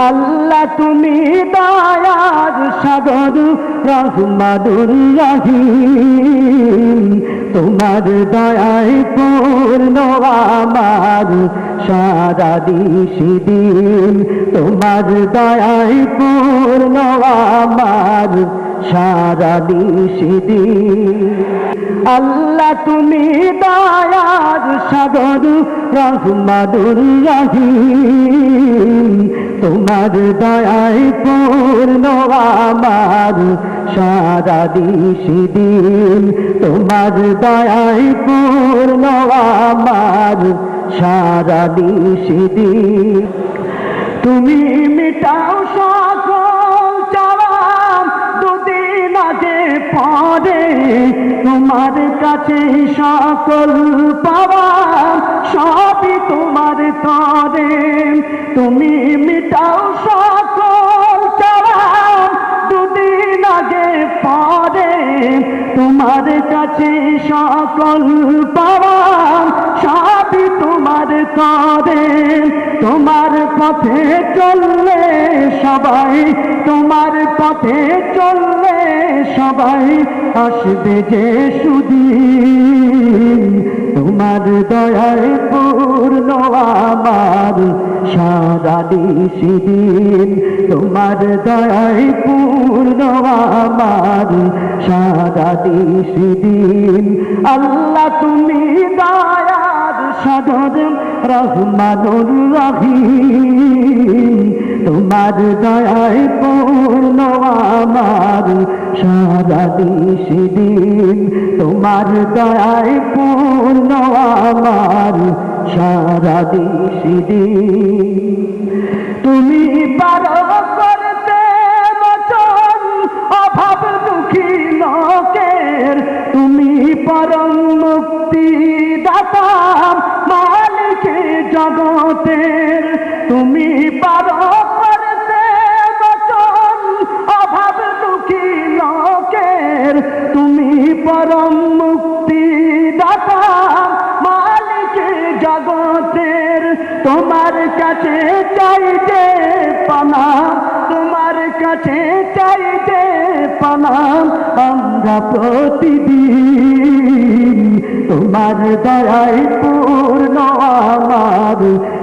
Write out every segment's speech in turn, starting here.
আল্লাহ তুমি দয়ার সাগর রহমানুর রহিম, তোমার দয়ায় পূর্ণ আমার সারা দিন, তোমার দয়ায় পূর্ণ আমার সারা দিন। আল্লাহ তুমি দয়ার সাগর রহমানুর রহিম, তোমার দয়ায় পূর্ণ আমার সারা দিন, তোমার দয়ায় পূর্ণ আমার সারা দিন। তুমি মিটাও সকল চাওয়া দুদিন আগে পরে, তোমার কাছে সকল পাওয়া সবই তোমার তরে। তুমি মিটাও সকল চাওয়া দুদিন আগে পরে, তোমার কাছে সকল পাওয়া সবই তোমার তরে। তোমার পথে চললে সবাই, তোমার পথে চললে সবাই আসবে যে সুদিন, তোমার দয়ায় পূর্ণ আমার সারা দিন, তোমার দয়ায় পূর্ণ আমার সারা দিন। আল্লাহ তুমি দয়ার সাগর রহমানুর রহিম, তোমার দয়ায় পূর্ণ আমার সারা দিন, তোমার দয়ায় পূর্ণ আমার সারা দিন। তুমি পারো করতে বচন অভাব দুঃখী লোকের, তুমি পরম মুক্তি দাতা মালিকে জগতের। তুমি পারো করতে বচন অভাব দুঃখী লোকের, তুমি পরম মুক্তি দাতা মালিকে জগতের। তোমার কাছে চাইতে পানা, তোমার কাছে চাইতে পানা আমরা প্রতিদিন, তোমার দয়ায় পূর্ণ আমার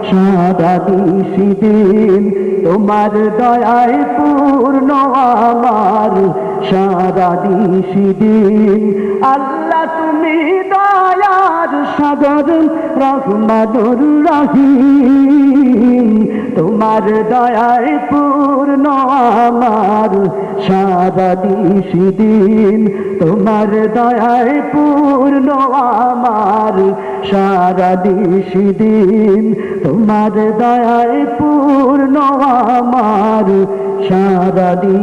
সারা দিন, তোমার দয়ায় পূর্ণ আমার সারা দিন। আল্লাহ তুমি দয়ার সাগর রহমানুর রহিম, তোমার দয়ায় পূর্ণ আমার সারা দিন, তোমার দয়ায় পূর্ণ আমার সারা দিন, তোমার দয়ায় পূর্ণ আমার সারা দিন।